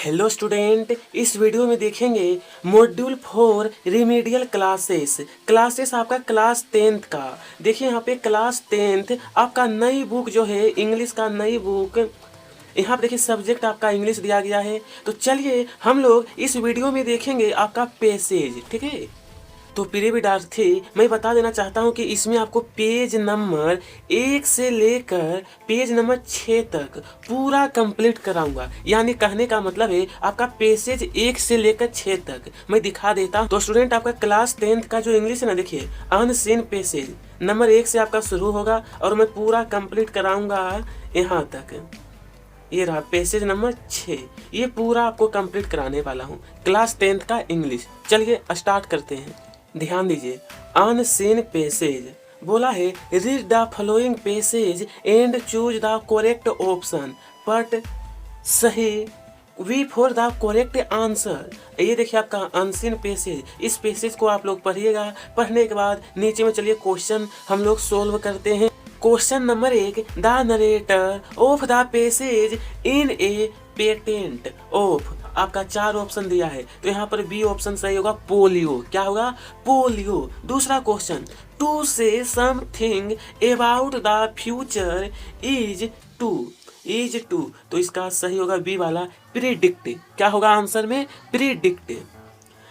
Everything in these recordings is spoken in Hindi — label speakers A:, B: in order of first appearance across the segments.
A: हेलो स्टूडेंट, इस वीडियो में देखेंगे मॉड्यूल 4 रिमीडियल क्लासेस आपका क्लास 10th का। देखिए यहाँ पे क्लास 10th आपका नई बुक जो है इंग्लिश का नई बुक, यहाँ पे देखिए सब्जेक्ट आपका इंग्लिश दिया गया है। तो चलिए हम लोग इस वीडियो में देखेंगे आपका पैसेज, ठीक है। तो प्रिय विद्यार्थी, मैं बता देना चाहता हूँ कि इसमें आपको पेज नंबर 1 से लेकर पेज नंबर 6 तक पूरा कंप्लीट कराऊंगा। यानी कहने का मतलब है आपका पैसेज 1 से लेकर 6 तक मैं दिखा देता हूँ। तो स्टूडेंट आपका क्लास 10th का जो इंग्लिश है ना, देखिए अनसीन पैसेज नंबर 1 से आपका शुरू होगा और मैं पूरा कंप्लीट कराऊंगा यहाँ तक। ये रहा पैसेज नंबर 6, ये पूरा आपको कंप्लीट कराने वाला हूँ क्लास 10th का इंग्लिश। चलिए स्टार्ट करते हैं। ध्यान दीजिए, अनसीन पैसेज बोला है read the following passage and choose the correct option but सही वी फॉर द करेक्ट आंसर। ये देखिए आपका अनसीन पैसेज, इस पैसेज को आप लोग पढ़िएगा। पढ़ने के बाद नीचे में चलिए क्वेश्चन हम लोग सोल्व करते हैं। Question number 1, the narrator of the passage in A patent of, आपका 4 ऑप्शन दिया है तो यहाँ पर बी ऑप्शन सही होगा, पोलियो। क्या होगा? पोलियो। दूसरा question, to say something about the future is to, तो इसका सही होगा बी वाला, प्रिडिक्ट। क्या होगा आंसर में? Predict.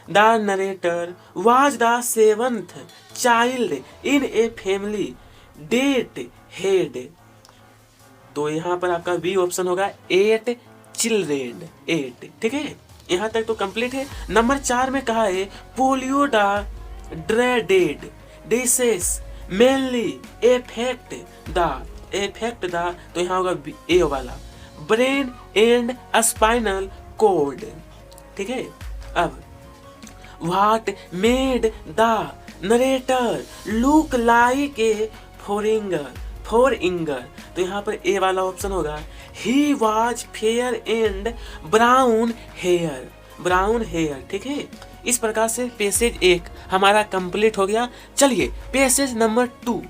A: The narrator was the 7th child in a family that had, तो यहाँ पर आपका बी ऑप्शन होगा 8 चिल्ड्रेन, 8। ठीक है, यहाँ तक तो कंप्लीट है। नंबर 4 में कहा है polio the dreaded dishes mainly effect the, तो यहाँ होगा ए वाला, ब्रेन एंड स्पाइनल कॉर्ड। ठीक है, अब what made the narrator look like a foreigner, तो यहाँ पर ए वाला ऑप्शन होगा he was fair and brown hair. ठीक है, इस प्रकार से पैसेज 1 हमारा कंप्लीट हो गया। चलिए पैसेज नंबर 2,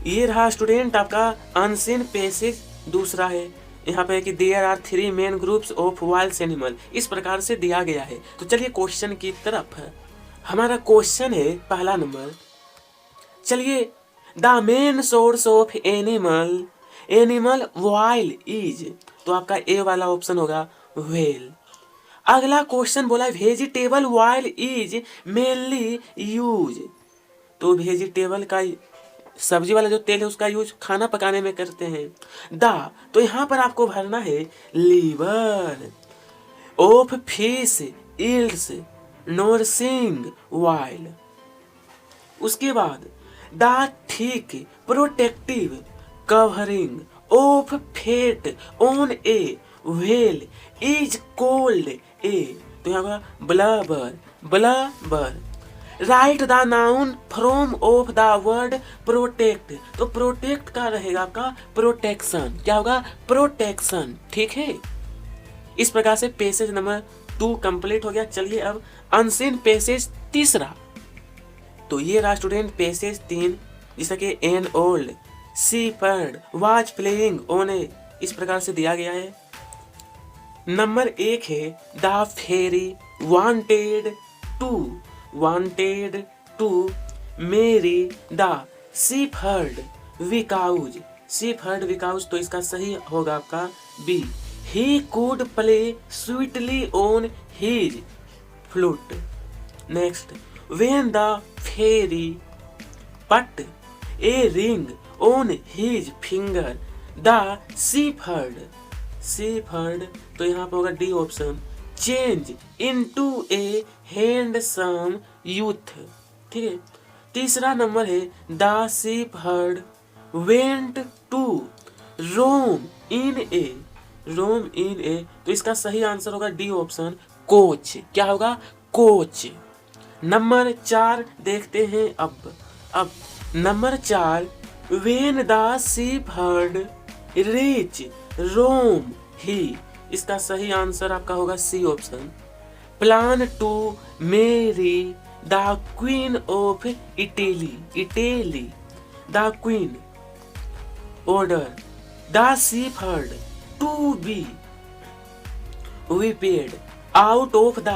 A: ये रहा स्टूडेंट आपका अनसीन पैसेज दूसरा है। यहाँ पे है कि there are 3 main groups of wild animal, इस प्रकार से दिया गया है। तो चलिए क्वेश्चन की तरफ। हमारा क्वेश्चन है पहला नंबर, चलिए the main source of animal wild is, तो आपका ए वाला ऑप्शन होगा व्हेल। अगला क्वेश्चन बोला vegetable wild is mainly use, तो वेजिटेबल का सब्जी वाला जो तेल है उसका यूज खाना पकाने में करते हैं। द, तो यहाँ पर आपको भरना है liver of fish eels nourishing wild. उसके बाद the thick protective covering of fat on a whale is called a, तो यहाँ blubber. Write the noun from of the word protect, तो प्रोटेक्ट का रहेगा आपका प्रोटेक्शन। क्या होगा? प्रोटेक्शन। ठीक है, इस प्रकार से पैसेज नंबर 2 कंप्लीट हो गया। चलिए अब अनसीन पैसेज तीसरा, तो ये रहा स्टूडेंट पैसेज 3, जिसका कि an old shepherd was playing on a, इस प्रकार से दिया गया है। नंबर 1 है the fairy wanted to marry the shepherd because, तो इसका सही होगा आपका B, he could play sweetly on his flute। Next, when the fairy put a ring on his finger the shepherd, तो यहाँ पर होगा D option, change into a handsome youth। ठीक है, तीसरा नंबर है the shepherd went to roam in a, तो इसका सही आंसर होगा डी ऑप्शन, कोच। क्या होगा? कोच। नंबर 4 देखते हैं अब number 4, when the shepherd reach Rome he, इसका सही आंसर आपका होगा C option, plan to marry the queen of Italy. The queen order the shepherd to be we paid out of the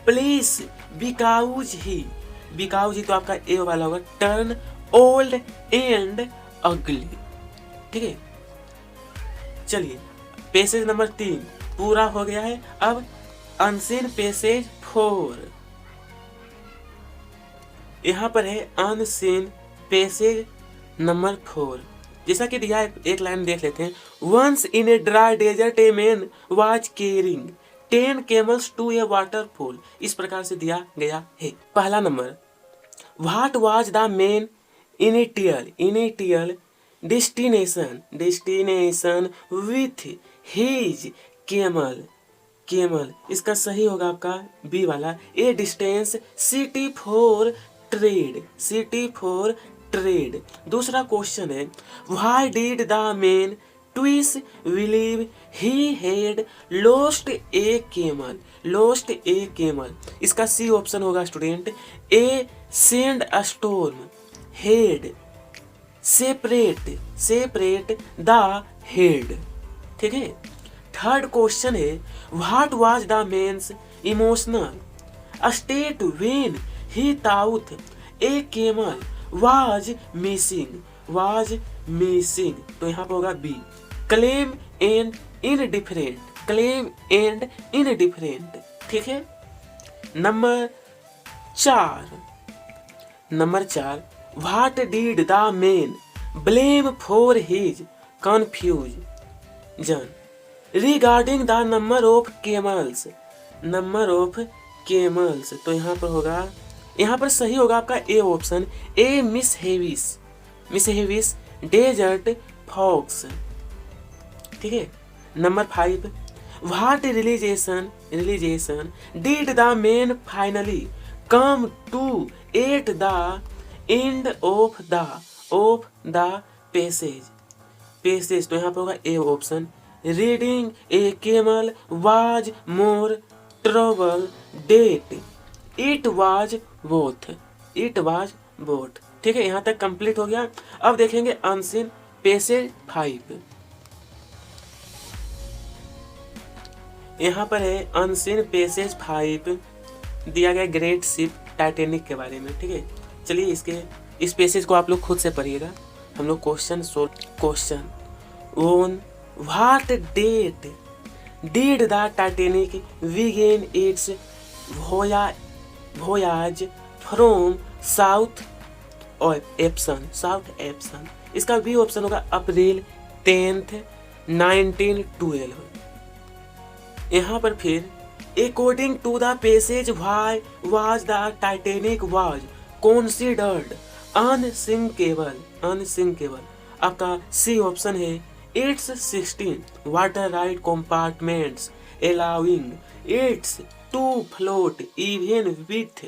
A: place because he, because he तो आपका ए वाला होगा, टर्न ओल्ड एंड अगली। ठीक है, चलिए पेसेज नंबर 3 पूरा हो गया है। अब अनसीन पेसेज 4, यहाँ पर है अनसीन पेसेज नंबर 4। जैसा कि दिया है, एक लाइन देख लेते हैं। Once in a dry desert a man was carrying 10 camels to a waterfall. इस प्रकार से दिया गया है। पहला number, what was the main initial destination with his camel. इसका सही होगा आपका बी वाला, a distance city for trade. दूसरा क्वेश्चन है, why did the man twice believe he had lost a camel. इसका सी ऑप्शन होगा student, a sand a storm head separate the head. ठीक है, थर्ड क्वेश्चन है, what was the man's emotional state when he thought a camel was missing. तो यहाँ पर होगा बी, क्लेम एंड इनडिफरेंट। ठीक है, number 4, what did the man blame for his confusion regarding the number of camels. तो यहाँ पर होगा, यहाँ पर सही होगा आपका A option, A mischievous desert fox. ठीक है, number 5, what realisation did the man finally come to at the end of the passage. तो यहाँ पर होगा A option, riding a camel was more trouble than it was worth. ठीक है, यहाँ तक कंप्लीट हो गया। अब देखेंगे अनसीन पेसेज 5। यहाँ पर है अनसीन पेसेज 5, दिया गया ग्रेट शिप टाइटैनिक के बारे में। ठीक है, चलिए इस पेसेज को आप लोग खुद से पढ़िएगा। हम लोग question on what date did the Titanic begin its voyage from Southampton. इसका बी ऑप्शन होगा अप्रैल 10, 1912। यहाँ पर फिर according to the passage why was the Titanic was considered unsinkable. आपका सी ऑप्शन है, its 16 watertight compartments allowing its to float even with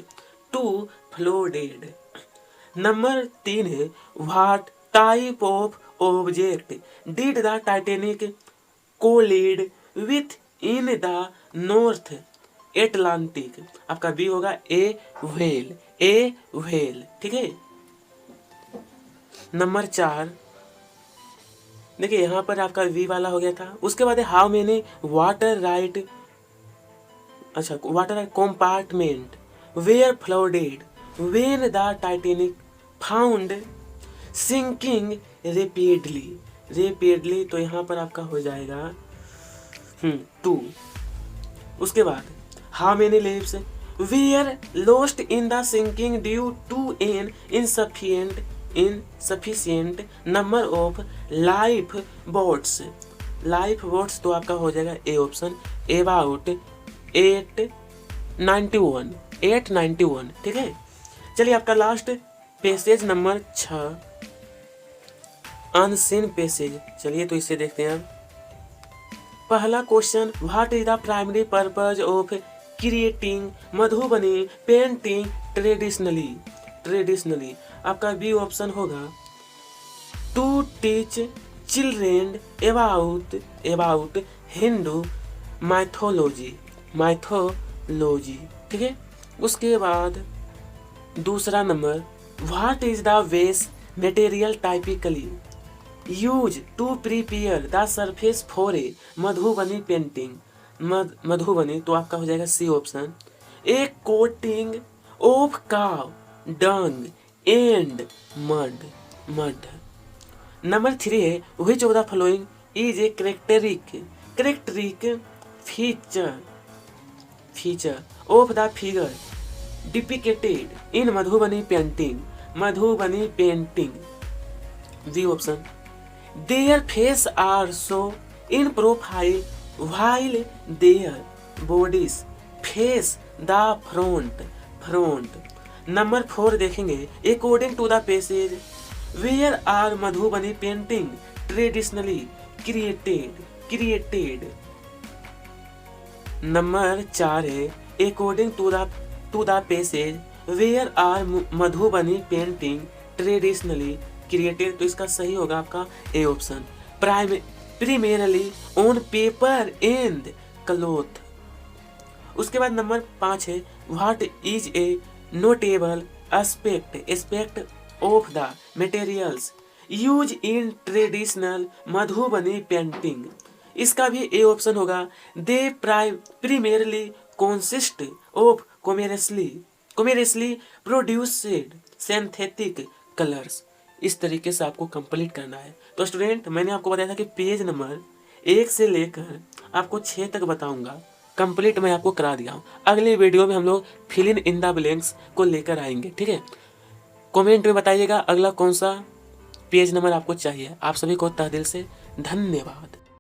A: two flooded. Number 3 है, what type of object did the Titanic collide with in the north Atlantic. आपका बी होगा ए व्हेल। ठीक है, नंबर 4 देखिए, यहाँ पर आपका वी वाला हो गया था। उसके बाद how many watertight compartment were flooded when the Titanic found sinking rapidly. तो यहाँ पर आपका हो जाएगा 2। उसके बाद how many lives were lost in the sinking due to an insufficient number of lifeboats. तो आपका हो जाएगा ए ऑप्शन, अबाउट 891। ठीक है, चलिए आपका last passage number 6, unseen passage. चलिए तो इसे देखते हैं। पहला question, what is the primary purpose of creating Madhubani painting traditionally. आपका बी ऑप्शन होगा, to teach children about Hindu mythology. ठीक है, उसके बाद दूसरा number, what is the waste material typically use to prepare the surface for a Madhubani painting. Madhubani, तो आपका हो जाएगा C option. A coating of cow Dang and mud mud. Number 3 है which of the following is a characteristic feature of the figure depicted in Madhubani painting. The option. Their face are show in profile while their bodies face the front। Number 4 देखेंगे according to the passage where are Madhubani painting traditionally created। Number 4 है according to the passage where are Madhubani painting traditionally created, तो इसका सही होगा आपका A option, primarily on paper and cloth। उसके बाद नंबर 5 है what is a notable aspect of the materials use in traditional Madhubani painting. इसका भी ए ऑप्शन होगा, दे primarily consist of commercially produced synthetic colors। इस तरीके से आपको कंप्लीट करना है। तो स्टूडेंट, मैंने आपको बताया था कि पेज नंबर 1 से लेकर आपको 6 तक बताऊंगा, कंप्लीट मैं आपको करा दिया हूँ। अगले वीडियो में हम लोग फिल इन द ब्लैंक्स को लेकर आएंगे, ठीक है। कमेंट में बताइएगा अगला कौन सा पेज नंबर आपको चाहिए। आप सभी को तहे दिल से धन्यवाद।